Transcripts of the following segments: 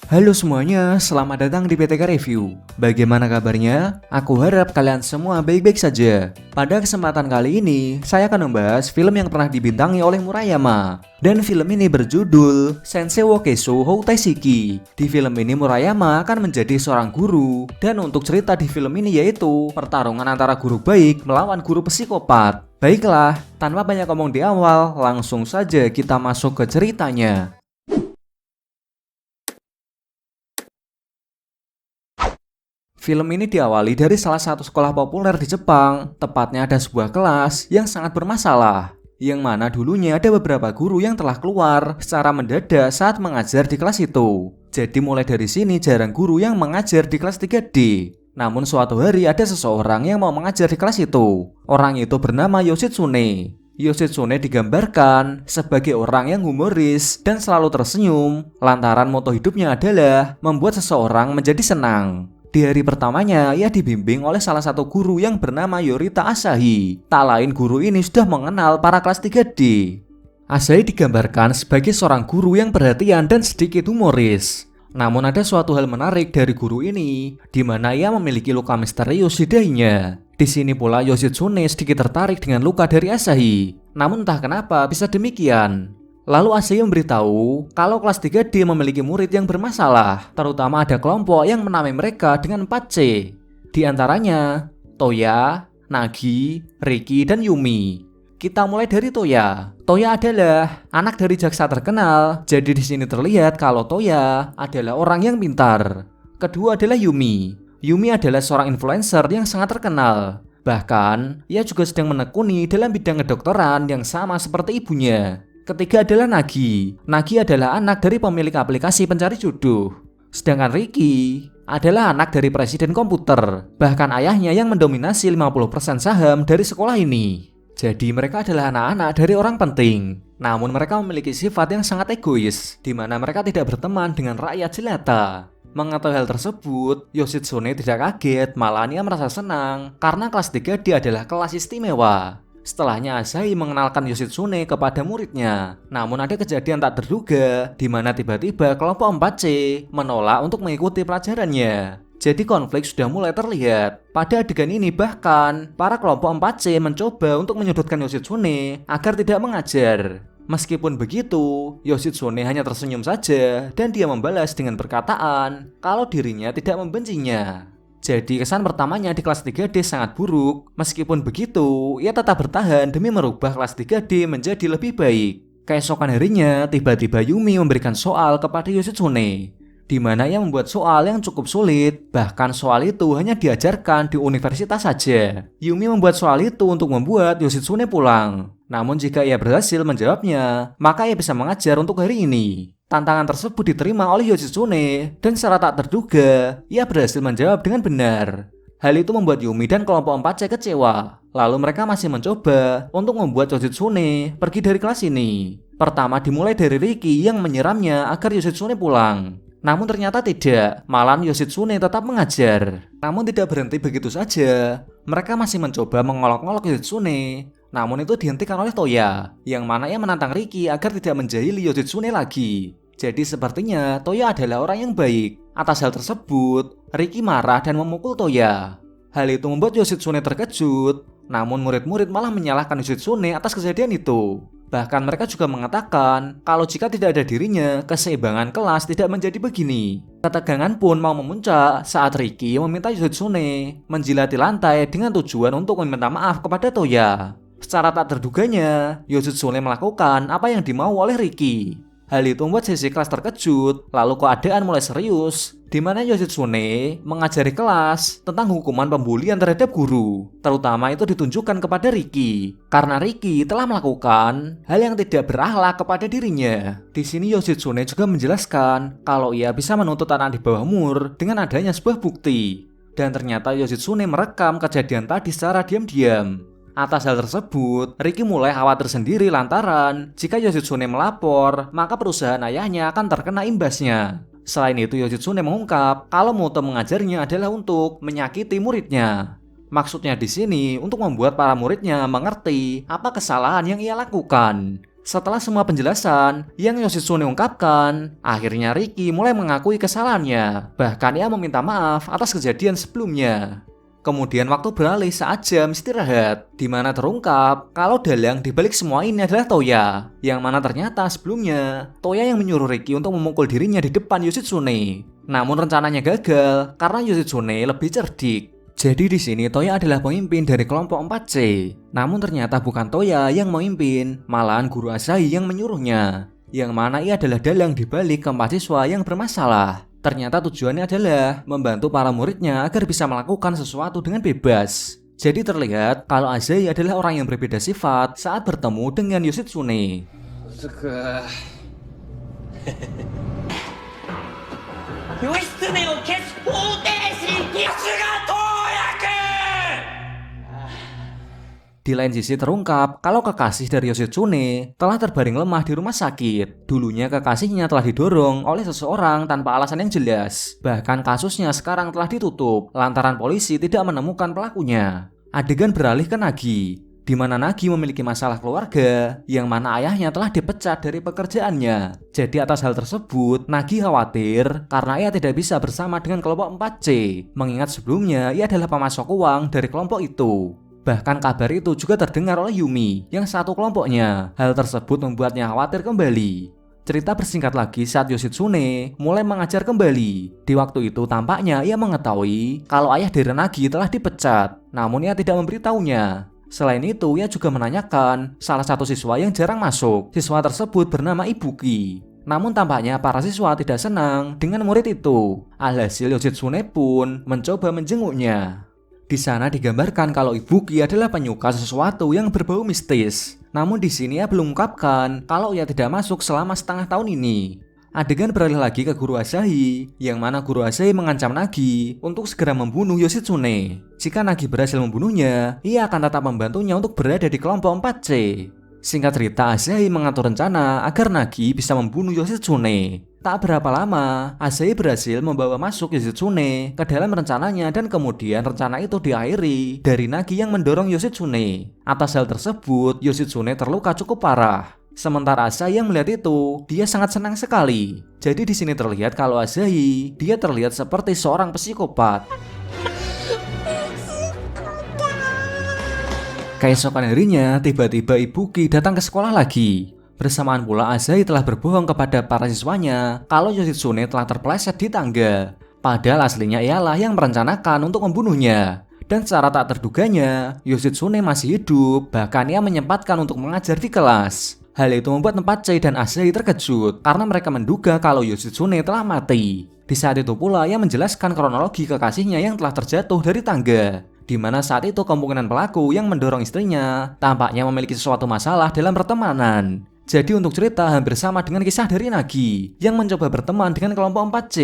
Halo semuanya, selamat datang di PTK Review. Bagaimana kabarnya? Aku harap kalian semua baik-baik saja. Pada kesempatan kali ini, saya akan membahas film yang pernah dibintangi oleh Murayama. Dan film ini berjudul Sensei wo Keisho Hou Taishiki. Di film ini Murayama akan menjadi seorang guru. Dan untuk cerita di film ini yaitu pertarungan antara guru baik melawan guru psikopat. Baiklah, tanpa banyak ngomong di awal, langsung saja kita masuk ke ceritanya. Film ini diawali dari salah satu sekolah populer di Jepang. Tepatnya ada sebuah kelas yang sangat bermasalah, yang mana dulunya ada beberapa guru yang telah keluar secara mendadak saat mengajar di kelas itu. Jadi mulai dari sini jarang guru yang mengajar di kelas 3D. Namun suatu hari ada seseorang yang mau mengajar di kelas itu. Orang itu bernama Yoshitsune. Yoshitsune digambarkan sebagai orang yang humoris dan selalu tersenyum, lantaran moto hidupnya adalah membuat seseorang menjadi senang. Di hari pertamanya, ia dibimbing oleh salah satu guru yang bernama Yorita Asahi. Tak lain guru ini sudah mengenal para kelas 3D. Asahi digambarkan sebagai seorang guru yang perhatian dan sedikit humoris. Namun ada suatu hal menarik dari guru ini, di mana ia memiliki luka misterius di dahinya. Di sini pula Yoshitsune sedikit tertarik dengan luka dari Asahi. Namun entah kenapa bisa demikian. Lalu Asahi memberitahu kalau kelas 3D memiliki murid yang bermasalah, terutama ada kelompok yang menamai mereka dengan 4C. Di antaranya Toya, Nagi, Riki, dan Yumi. Kita mulai dari Toya. Toya adalah anak dari jaksa terkenal, jadi di sini terlihat kalau Toya adalah orang yang pintar. Kedua adalah Yumi. Yumi adalah seorang influencer yang sangat terkenal. Bahkan, ia juga sedang menekuni dalam bidang kedokteran yang sama seperti ibunya. Ketiga adalah Nagi. Nagi adalah anak dari pemilik aplikasi pencari jodoh. Sedangkan Riki adalah anak dari presiden komputer. Bahkan ayahnya yang mendominasi 50% saham dari sekolah ini. Jadi mereka adalah anak-anak dari orang penting. Namun mereka memiliki sifat yang sangat egois, di mana mereka tidak berteman dengan rakyat jelata. Mengetahui hal tersebut, Yoshitsune tidak kaget, malah ia merasa senang karena kelas 3D adalah kelas istimewa. Setelahnya Asahi mengenalkan Yoshitsune kepada muridnya. Namun ada kejadian tak terduga di mana tiba-tiba kelompok 4C menolak untuk mengikuti pelajarannya. Jadi konflik sudah mulai terlihat. Pada adegan ini bahkan para kelompok 4C mencoba untuk menyudutkan Yoshitsune agar tidak mengajar. Meskipun begitu, Yoshitsune hanya tersenyum saja dan dia membalas dengan perkataan kalau dirinya tidak membencinya. Jadi kesan pertamanya di kelas 3D sangat buruk. Meskipun begitu, ia tetap bertahan demi merubah kelas 3D menjadi lebih baik. Keesokan harinya, tiba-tiba Yumi memberikan soal kepada Yoshitsune, di mana ia membuat soal yang cukup sulit. Bahkan soal itu hanya diajarkan di universitas saja. Yumi membuat soal itu untuk membuat Yoshitsune pulang. Namun jika ia berhasil menjawabnya, maka ia bisa mengajar untuk hari ini. Tantangan tersebut diterima oleh Yoshitsune dan secara tak terduga, ia berhasil menjawab dengan benar. Hal itu membuat Yumi dan kelompok 4C kecewa. Lalu mereka masih mencoba untuk membuat Yoshitsune pergi dari kelas ini. Pertama dimulai dari Riki yang menyiramnya agar Yoshitsune pulang. Namun ternyata tidak, malah Yoshitsune tetap mengajar. Namun tidak berhenti begitu saja. Mereka masih mencoba mengolok-olok Yoshitsune. Namun itu dihentikan oleh Toya, yang mana ia menantang Riki agar tidak menjahili Yoshitsune lagi. Jadi sepertinya Toya adalah orang yang baik. Atas hal tersebut, Riki marah dan memukul Toya. Hal itu membuat Yoshitsune terkejut. Namun murid-murid malah menyalahkan Yoshitsune atas kejadian itu. Bahkan mereka juga mengatakan kalau jika tidak ada dirinya, keseimbangan kelas tidak menjadi begini. Ketegangan pun mau memuncak saat Riki meminta Yoshitsune menjilati lantai dengan tujuan untuk meminta maaf kepada Toya. Secara tak terduganya, Yoshitsune melakukan apa yang dimau oleh Riki. Hal itu membuat sisi kelas terkejut, lalu keadaan mulai serius, di mana Yoshitsune mengajari kelas tentang hukuman pembulian terhadap guru. Terutama itu ditunjukkan kepada Riki, karena Riki telah melakukan hal yang tidak berakhlak kepada dirinya. Di sini Yoshitsune juga menjelaskan kalau ia bisa menuntut anak di bawah umur dengan adanya sebuah bukti. Dan ternyata Yoshitsune merekam kejadian tadi secara diam-diam. Atas hal tersebut, Riki mulai khawatir sendiri lantaran jika Yoshitsune melapor, maka perusahaan ayahnya akan terkena imbasnya. Selain itu, Yoshitsune mengungkap kalau moto mengajarnya adalah untuk menyakiti muridnya. Maksudnya di sini untuk membuat para muridnya mengerti apa kesalahan yang ia lakukan. Setelah semua penjelasan yang Yoshitsune ungkapkan, akhirnya Riki mulai mengakui kesalahannya. Bahkan ia meminta maaf atas kejadian sebelumnya. Kemudian waktu beralih saat jam istirahat, di mana terungkap kalau dalang dibalik semua ini adalah Toya. Yang mana ternyata sebelumnya, Toya yang menyuruh Riki untuk memukul dirinya di depan Yoshitsune. Namun rencananya gagal karena Yoshitsune lebih cerdik. Jadi di sini Toya adalah pemimpin dari kelompok 4C. Namun ternyata bukan Toya yang memimpin, malahan guru Asahi yang menyuruhnya. Yang mana ia adalah dalang di balik keempat siswa yang bermasalah. Ternyata tujuannya adalah membantu para muridnya agar bisa melakukan sesuatu dengan bebas. Jadi terlihat kalau Asahi adalah orang yang berbeda sifat saat bertemu dengan Yoshitsune. 義経を消す方程式さすが投薬。 Di lain sisi terungkap kalau kekasih dari Yoshitsune telah terbaring lemah di rumah sakit. Dulunya kekasihnya telah didorong oleh seseorang tanpa alasan yang jelas. Bahkan kasusnya sekarang telah ditutup lantaran polisi tidak menemukan pelakunya. Adegan beralih ke Nagi, di mana Nagi memiliki masalah keluarga yang mana ayahnya telah dipecat dari pekerjaannya. Jadi atas hal tersebut, Nagi khawatir karena ia tidak bisa bersama dengan kelompok 4C, mengingat sebelumnya ia adalah pemasok uang dari kelompok itu. Bahkan kabar itu juga terdengar oleh Yumi yang satu kelompoknya. Hal tersebut membuatnya khawatir kembali. Cerita bersingkat lagi saat Yoshitsune mulai mengajar kembali. Di waktu itu tampaknya ia mengetahui kalau ayah dari Nagi telah dipecat, namun ia tidak memberitahunya. Selain itu, ia juga menanyakan salah satu siswa yang jarang masuk. Siswa tersebut bernama Ibuki. Namun tampaknya para siswa tidak senang dengan murid itu. Alhasil Yoshitsune pun mencoba menjenguknya. Di sana digambarkan kalau Ibuki adalah penyuka sesuatu yang berbau mistis. Namun di sini ia belum mengungkapkan kalau ia tidak masuk selama setengah tahun ini. Adegan beralih lagi ke guru Asahi, yang mana guru Asahi mengancam Nagi untuk segera membunuh Yoshitsune. Jika Nagi berhasil membunuhnya, ia akan tetap membantunya untuk berada di kelompok 4C. Singkat cerita, Asahi mengatur rencana agar Nagi bisa membunuh Yoshitsune. Tak berapa lama, Asahi berhasil membawa masuk Yoshitsune ke dalam rencananya dan kemudian rencana itu diakhiri dari Nagi yang mendorong Yoshitsune. Atas hal tersebut, Yoshitsune terluka cukup parah. Sementara Asahi yang melihat itu, dia sangat senang sekali. Jadi di sini terlihat kalau Asahi, dia terlihat seperti seorang psikopat. Keesokan harinya, tiba-tiba Ibuki datang ke sekolah lagi. Bersamaan pula Asahi telah berbohong kepada para siswanya kalau Yoshitsune telah terpeleset di tangga. Padahal aslinya ialah yang merencanakan untuk membunuhnya. Dan secara tak terduganya, Yoshitsune masih hidup, bahkan ia menyempatkan untuk mengajar di kelas. Hal itu membuat 4C dan Asahi terkejut karena mereka menduga kalau Yoshitsune telah mati. Di saat itu pula ia menjelaskan kronologi kekasihnya yang telah terjatuh dari tangga. Di mana saat itu kemungkinan pelaku yang mendorong istrinya tampaknya memiliki sesuatu masalah dalam pertemanan. Jadi untuk cerita hampir sama dengan kisah dari Nagi yang mencoba berteman dengan kelompok 4C.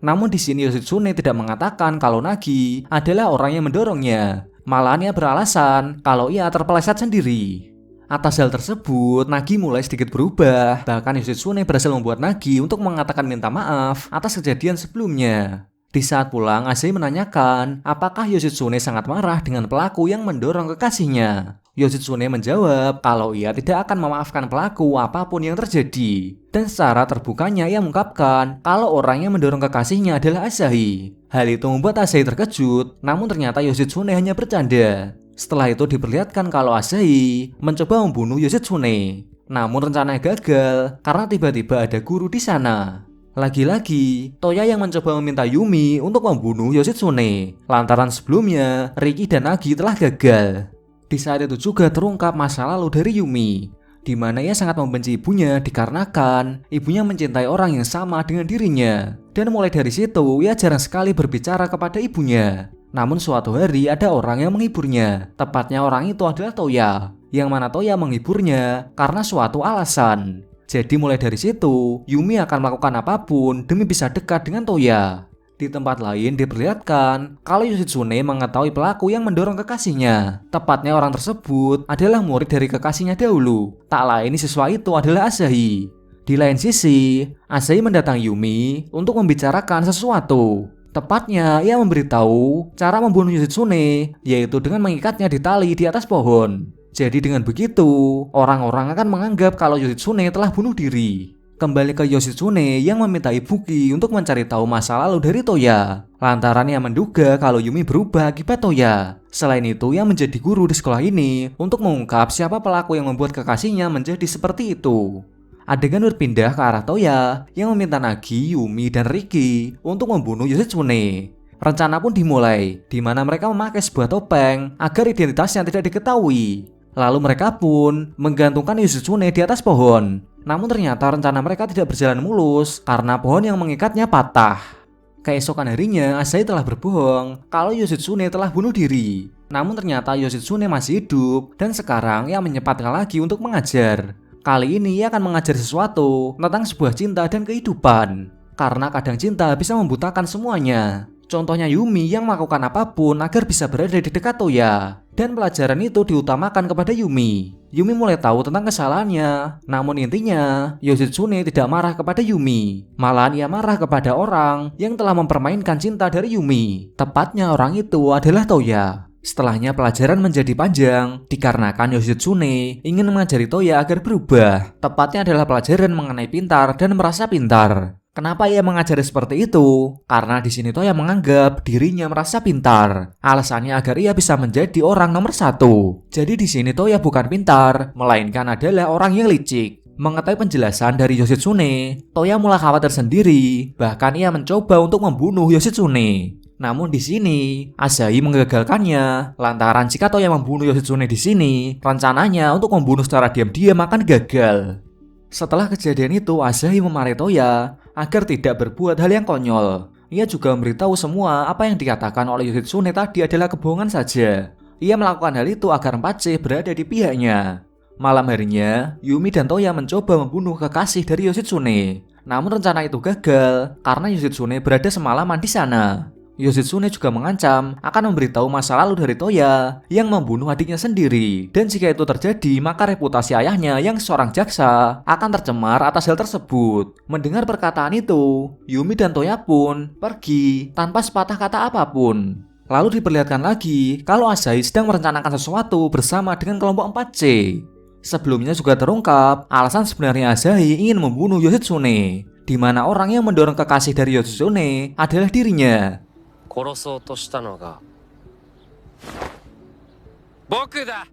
Namun di sini Yoshitsune tidak mengatakan kalau Nagi adalah orang yang mendorongnya. Malahan ia beralasan kalau ia terpeleset sendiri. Atas hal tersebut, Nagi mulai sedikit berubah. Bahkan Yoshitsune berhasil membuat Nagi untuk mengatakan minta maaf atas kejadian sebelumnya. Di saat pulang, Asahi menanyakan apakah Yoshitsune sangat marah dengan pelaku yang mendorong kekasihnya. Yoshitsune menjawab kalau ia tidak akan memaafkan pelaku apapun yang terjadi. Dan secara terbukanya ia mengungkapkan kalau orang yang mendorong kekasihnya adalah Asahi. Hal itu membuat Asahi terkejut, namun ternyata Yoshitsune hanya bercanda. Setelah itu diperlihatkan kalau Asahi mencoba membunuh Yoshitsune. Namun rencananya gagal karena tiba-tiba ada guru di sana. Lagi-lagi, Toya yang mencoba meminta Yumi untuk membunuh Yoshitsune. Lantaran sebelumnya, Riki dan Nagi telah gagal. Di saat itu juga terungkap masa lalu dari Yumi, di mana ia sangat membenci ibunya dikarenakan ibunya mencintai orang yang sama dengan dirinya. Dan mulai dari situ, ia jarang sekali berbicara kepada ibunya. Namun suatu hari ada orang yang menghiburnya. Tepatnya orang itu adalah Toya, yang mana Toya menghiburnya karena suatu alasan. Jadi mulai dari situ, Yumi akan melakukan apapun demi bisa dekat dengan Toya. Di tempat lain diperlihatkan kalau Yoshitsune mengetahui pelaku yang mendorong kekasihnya. Tepatnya orang tersebut adalah murid dari kekasihnya dahulu. Tak lain siswa itu adalah Asahi. Di lain sisi, Asahi mendatangi Yumi untuk membicarakan sesuatu. Tepatnya ia memberitahu cara membunuh Yoshitsune, yaitu dengan mengikatnya di tali di atas pohon. Jadi dengan begitu, orang-orang akan menganggap kalau Yoshitsune telah bunuh diri. Kembali ke Yoshitsune yang meminta Ibuki untuk mencari tahu masa lalu dari Toya. Lantaran ia menduga kalau Yumi berubah akibat Toya. Selain itu, ia menjadi guru di sekolah ini untuk mengungkap siapa pelaku yang membuat kekasihnya menjadi seperti itu. Adegan berpindah ke arah Toya yang meminta Nagi, Yumi, dan Riki untuk membunuh Yoshitsune. Rencana pun dimulai, di mana mereka memakai sebuah topeng agar identitasnya tidak diketahui. Lalu mereka pun menggantungkan Yoshitsune di atas pohon. Namun ternyata rencana mereka tidak berjalan mulus karena pohon yang mengikatnya patah. Keesokan harinya, Asahi telah berbohong kalau Yoshitsune telah bunuh diri. Namun ternyata Yoshitsune masih hidup dan sekarang ia menyempatkan lagi untuk mengajar. Kali ini ia akan mengajar sesuatu tentang sebuah cinta dan kehidupan. Karena kadang cinta bisa membutakan semuanya. Contohnya Yumi yang melakukan apapun agar bisa berada di dekat Toya. Dan pelajaran itu diutamakan kepada Yumi. Yumi mulai tahu tentang kesalahannya. Namun intinya, Yoshitsune tidak marah kepada Yumi. Malahan ia marah kepada orang yang telah mempermainkan cinta dari Yumi. Tepatnya orang itu adalah Toya. Setelahnya pelajaran menjadi panjang dikarenakan Yoshitsune ingin mengajari Toya agar berubah. Tepatnya adalah pelajaran mengenai pintar dan merasa pintar. Kenapa ia mengajari seperti itu? Karena di sini Toya menganggap dirinya merasa pintar. Alasannya agar ia bisa menjadi orang nomor 1. Jadi di sini Toya bukan pintar, melainkan adalah orang yang licik. Mengetahui penjelasan dari Yoshitsune, Toya mulai khawatir sendiri. Bahkan ia mencoba untuk membunuh Yoshitsune. Namun di sini Asahi menggagalkannya. Lantaran jika Toya membunuh Yoshitsune di sini, rencananya untuk membunuh secara diam-diam akan gagal. Setelah kejadian itu, Asahi memarahi Toya agar tidak berbuat hal yang konyol. Ia juga memberitahu semua apa yang dikatakan oleh Yoshitsune tadi adalah kebohongan saja. Ia melakukan hal itu agar 4C berada di pihaknya. Malam harinya, Yumi dan Toya mencoba membunuh kekasih dari Yoshitsune. Namun rencana itu gagal karena Yoshitsune berada semalaman di sana. Yoshitsune juga mengancam akan memberitahu masa lalu dari Toya yang membunuh adiknya sendiri. Dan jika itu terjadi, maka reputasi ayahnya yang seorang jaksa akan tercemar atas hal tersebut. Mendengar perkataan itu, Yumi dan Toya pun pergi tanpa sepatah kata apapun. Lalu diperlihatkan lagi kalau Asahi sedang merencanakan sesuatu bersama dengan kelompok 4C. Sebelumnya juga terungkap alasan sebenarnya Asahi ingin membunuh Yoshitsune, di mana orang yang mendorong kekasih dari Yoshitsune adalah dirinya.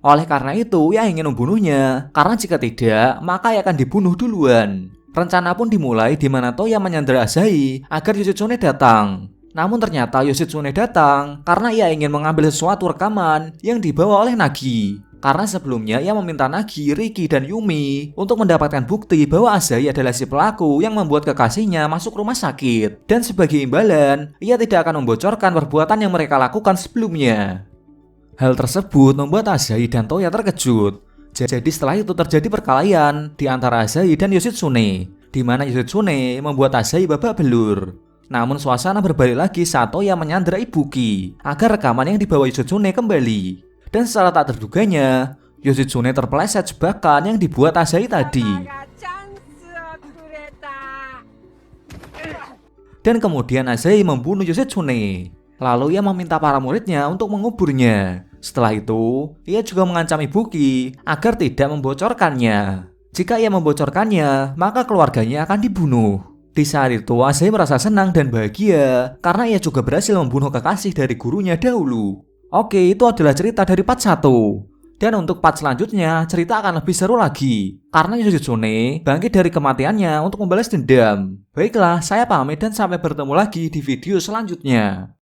Oleh karena itu, ia ingin membunuhnya, karena jika tidak, maka ia akan dibunuh duluan. Rencana pun dimulai di mana Toya menyandera Asahi agar Yoshitsune datang. Namun ternyata Yoshitsune datang karena ia ingin mengambil sesuatu rekaman yang dibawa oleh Nagi. Karena sebelumnya ia meminta Nagi, Riki, dan Yumi untuk mendapatkan bukti bahwa Asahi adalah si pelaku yang membuat kekasihnya masuk rumah sakit. Dan sebagai imbalan, ia tidak akan membocorkan perbuatan yang mereka lakukan sebelumnya. Hal tersebut membuat Asahi dan Toya terkejut. Jadi setelah itu terjadi perkelahian di antara Asahi dan Yoshitsune, di mana Yoshitsune membuat Asahi babak belur. Namun suasana berbalik lagi saat Toya menyandera Ibuki agar rekaman yang dibawa Yoshitsune kembali. Dan secara tak terduganya, Yoshitsune terpeleset jebakan yang dibuat Asahi tadi. Dan kemudian Asahi membunuh Yoshitsune. Lalu ia meminta para muridnya untuk menguburnya. Setelah itu, ia juga mengancam Ibuki agar tidak membocorkannya. Jika ia membocorkannya, maka keluarganya akan dibunuh. Di saat itu, Asahi merasa senang dan bahagia karena ia juga berhasil membunuh kekasih dari gurunya dahulu. Oke, itu adalah cerita dari part 1. Dan untuk part selanjutnya, cerita akan lebih seru lagi. Karena Yoshitsune bangkit dari kematiannya untuk membalas dendam. Baiklah, saya pamit dan sampai bertemu lagi di video selanjutnya.